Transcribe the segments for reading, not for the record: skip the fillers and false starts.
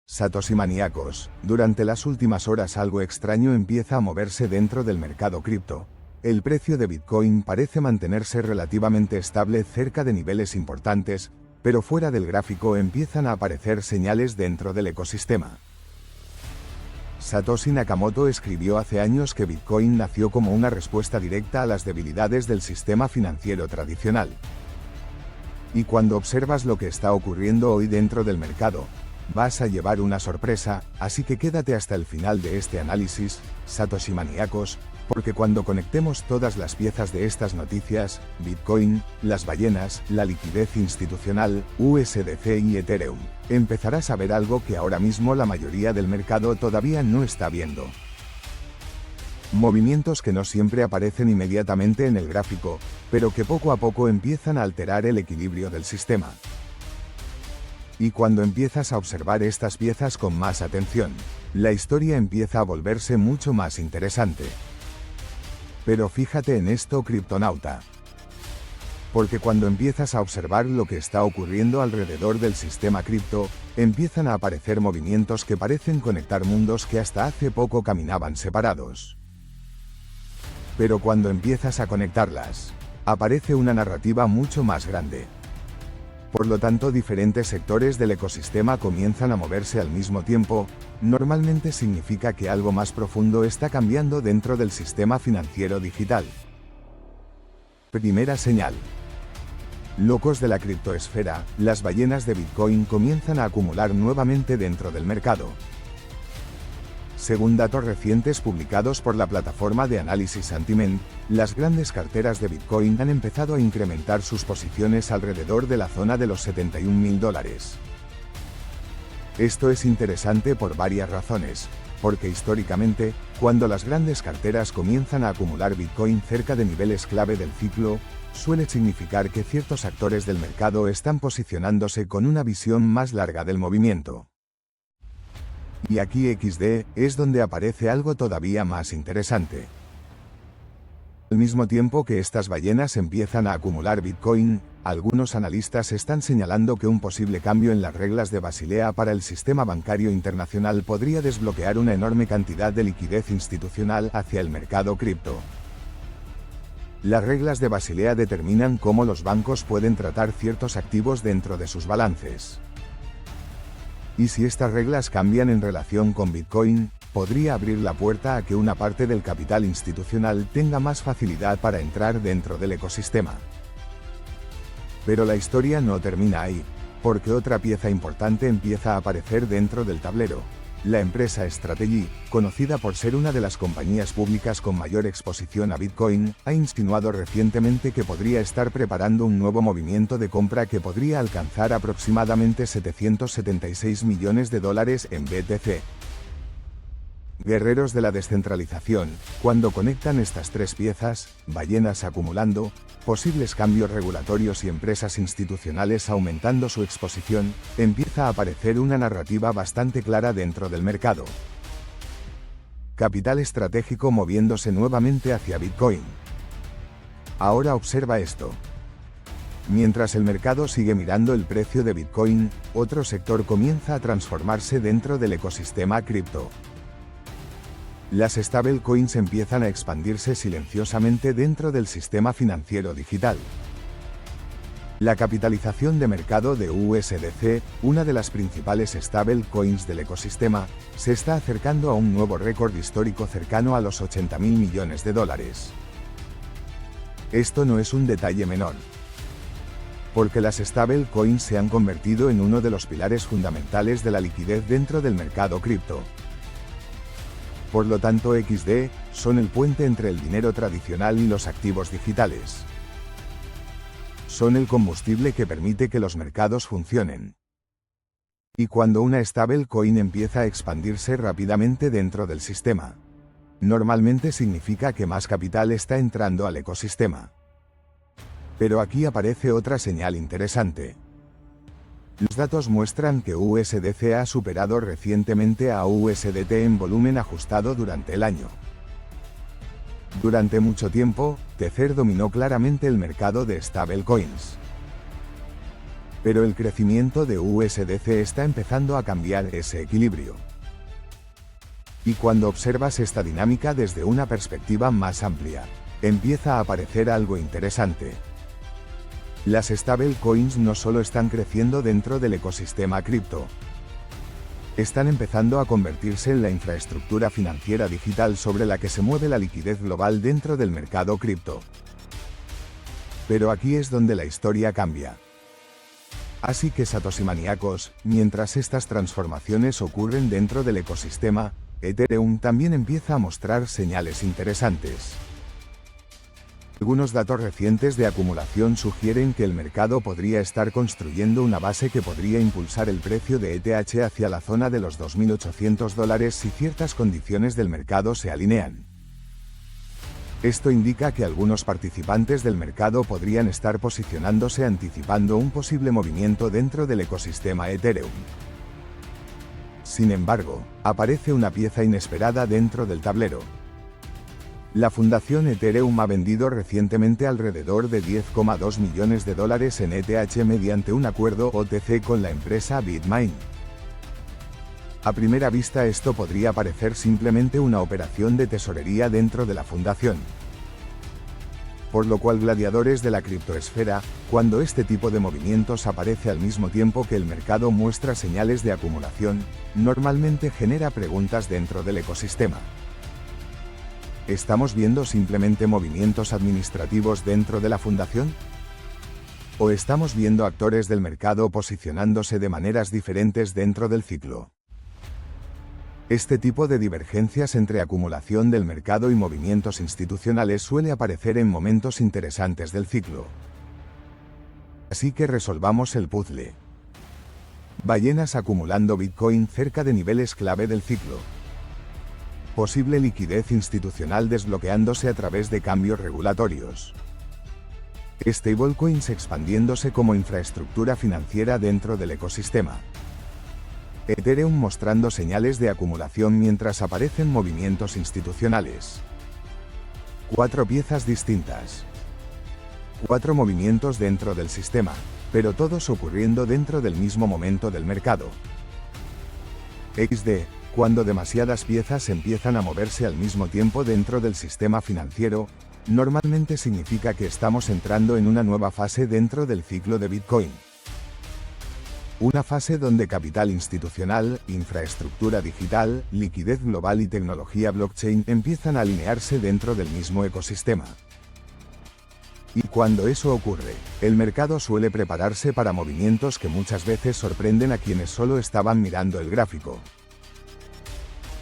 Satoshi maníacos, durante las últimas horas algo extraño empieza a moverse dentro del mercado cripto. El precio de Bitcoin parece mantenerse relativamente estable cerca de niveles importantes, pero fuera del gráfico empiezan a aparecer señales dentro del ecosistema. Satoshi Nakamoto escribió hace años que Bitcoin nació como una respuesta directa a las debilidades del sistema financiero tradicional. Y cuando observas lo que está ocurriendo hoy dentro del mercado, vas a llevar una sorpresa, así que quédate hasta el final de este análisis, Satoshi maníacos, porque cuando conectemos todas las piezas de estas noticias, Bitcoin, las ballenas, la liquidez institucional, USDC y Ethereum, empezarás a ver algo que ahora mismo la mayoría del mercado todavía no está viendo. Movimientos que no siempre aparecen inmediatamente en el gráfico, pero que poco a poco empiezan a alterar el equilibrio del sistema. Y cuando empiezas a observar estas piezas con más atención, la historia empieza a volverse mucho más interesante. Pero fíjate en esto, criptonauta. Porque cuando empiezas a observar lo que está ocurriendo alrededor del sistema cripto, empiezan a aparecer movimientos que parecen conectar mundos que hasta hace poco caminaban separados. Pero cuando empiezas a conectarlas, aparece una narrativa mucho más grande. Por lo tanto, diferentes sectores del ecosistema comienzan a moverse al mismo tiempo. Normalmente significa que algo más profundo está cambiando dentro del sistema financiero digital. Primera señal. Locos de la criptoesfera, las ballenas de Bitcoin comienzan a acumular nuevamente dentro del mercado. Según datos recientes publicados por la plataforma de análisis Santiment, las grandes carteras de Bitcoin han empezado a incrementar sus posiciones alrededor de la zona de los $71.000. Esto es interesante por varias razones, porque históricamente, cuando las grandes carteras comienzan a acumular Bitcoin cerca de niveles clave del ciclo, suele significar que ciertos actores del mercado están posicionándose con una visión más larga del movimiento. Y aquí XD es donde aparece algo todavía más interesante. Al mismo tiempo que estas ballenas empiezan a acumular Bitcoin, algunos analistas están señalando que un posible cambio en las reglas de Basilea para el sistema bancario internacional podría desbloquear una enorme cantidad de liquidez institucional hacia el mercado cripto. Las reglas de Basilea determinan cómo los bancos pueden tratar ciertos activos dentro de sus balances. Y si estas reglas cambian en relación con Bitcoin, podría abrir la puerta a que una parte del capital institucional tenga más facilidad para entrar dentro del ecosistema. Pero la historia no termina ahí, porque otra pieza importante empieza a aparecer dentro del tablero. La empresa Strategy, conocida por ser una de las compañías públicas con mayor exposición a Bitcoin, ha insinuado recientemente que podría estar preparando un nuevo movimiento de compra que podría alcanzar aproximadamente $776 millones en BTC. Guerreros de la descentralización, cuando conectan estas tres piezas, ballenas acumulando, posibles cambios regulatorios y empresas institucionales aumentando su exposición, empieza a aparecer una narrativa bastante clara dentro del mercado. Capital estratégico moviéndose nuevamente hacia Bitcoin. Ahora observa esto. Mientras el mercado sigue mirando el precio de Bitcoin, otro sector comienza a transformarse dentro del ecosistema cripto. Las stablecoins empiezan a expandirse silenciosamente dentro del sistema financiero digital. La capitalización de mercado de USDC, una de las principales stablecoins del ecosistema, se está acercando a un nuevo récord histórico cercano a los $80.000 millones. Esto no es un detalle menor, porque las stablecoins se han convertido en uno de los pilares fundamentales de la liquidez dentro del mercado cripto. Por lo tanto, XD son el puente entre el dinero tradicional y los activos digitales. Son el combustible que permite que los mercados funcionen. Y cuando una stablecoin empieza a expandirse rápidamente dentro del sistema, normalmente significa que más capital está entrando al ecosistema. Pero aquí aparece otra señal interesante. Los datos muestran que USDC ha superado recientemente a USDT en volumen ajustado durante el año. Durante mucho tiempo, Tether dominó claramente el mercado de stablecoins. Pero el crecimiento de USDC está empezando a cambiar ese equilibrio. Y cuando observas esta dinámica desde una perspectiva más amplia, empieza a aparecer algo interesante. Las stablecoins no solo están creciendo dentro del ecosistema cripto, están empezando a convertirse en la infraestructura financiera digital sobre la que se mueve la liquidez global dentro del mercado cripto. Pero aquí es donde la historia cambia. Así que Satoshi maníacos, mientras estas transformaciones ocurren dentro del ecosistema, Ethereum también empieza a mostrar señales interesantes. Algunos datos recientes de acumulación sugieren que el mercado podría estar construyendo una base que podría impulsar el precio de ETH hacia la zona de los $2.800 si ciertas condiciones del mercado se alinean. Esto indica que algunos participantes del mercado podrían estar posicionándose anticipando un posible movimiento dentro del ecosistema Ethereum. Sin embargo, aparece una pieza inesperada dentro del tablero. La fundación Ethereum ha vendido recientemente alrededor de $10,2 millones en ETH mediante un acuerdo OTC con la empresa Bitmain. A primera vista esto podría parecer simplemente una operación de tesorería dentro de la fundación. Por lo cual gladiadores de la criptoesfera, cuando este tipo de movimientos aparece al mismo tiempo que el mercado muestra señales de acumulación, normalmente genera preguntas dentro del ecosistema. ¿Estamos viendo simplemente movimientos administrativos dentro de la fundación? ¿O estamos viendo actores del mercado posicionándose de maneras diferentes dentro del ciclo? Este tipo de divergencias entre acumulación del mercado y movimientos institucionales suele aparecer en momentos interesantes del ciclo. Así que resolvamos el puzzle. Ballenas acumulando Bitcoin cerca de niveles clave del ciclo. Posible liquidez institucional desbloqueándose a través de cambios regulatorios. Stablecoins expandiéndose como infraestructura financiera dentro del ecosistema. Ethereum mostrando señales de acumulación mientras aparecen movimientos institucionales. 4 piezas distintas. 4 movimientos dentro del sistema, pero todos ocurriendo dentro del mismo momento del mercado. XD. Cuando demasiadas piezas empiezan a moverse al mismo tiempo dentro del sistema financiero, normalmente significa que estamos entrando en una nueva fase dentro del ciclo de Bitcoin. Una fase donde capital institucional, infraestructura digital, liquidez global y tecnología blockchain empiezan a alinearse dentro del mismo ecosistema. Y cuando eso ocurre, el mercado suele prepararse para movimientos que muchas veces sorprenden a quienes solo estaban mirando el gráfico.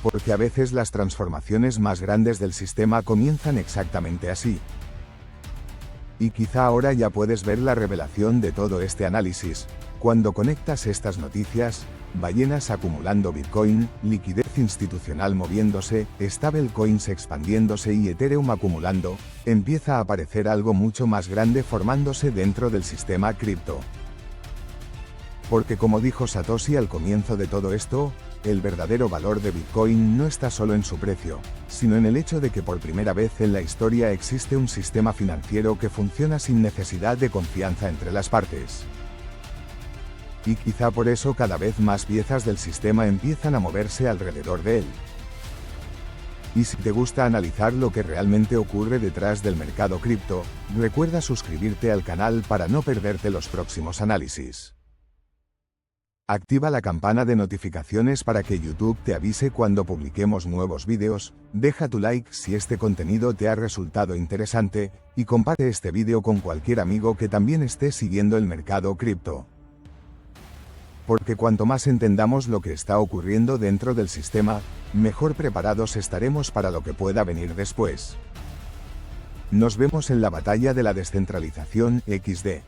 Porque a veces las transformaciones más grandes del sistema comienzan exactamente así. Y quizá ahora ya puedes ver la revelación de todo este análisis. Cuando conectas estas noticias, ballenas acumulando Bitcoin, liquidez institucional moviéndose, stablecoins expandiéndose y Ethereum acumulando, empieza a aparecer algo mucho más grande formándose dentro del sistema cripto. Porque como dijo Satoshi al comienzo de todo esto, el verdadero valor de Bitcoin no está solo en su precio, sino en el hecho de que por primera vez en la historia existe un sistema financiero que funciona sin necesidad de confianza entre las partes. Y quizá por eso cada vez más piezas del sistema empiezan a moverse alrededor de él. Y si te gusta analizar lo que realmente ocurre detrás del mercado cripto, recuerda suscribirte al canal para no perderte los próximos análisis. Activa la campana de notificaciones para que YouTube te avise cuando publiquemos nuevos vídeos, deja tu like si este contenido te ha resultado interesante, y comparte este vídeo con cualquier amigo que también esté siguiendo el mercado cripto. Porque cuanto más entendamos lo que está ocurriendo dentro del sistema, mejor preparados estaremos para lo que pueda venir después. Nos vemos en la batalla de la descentralización XD.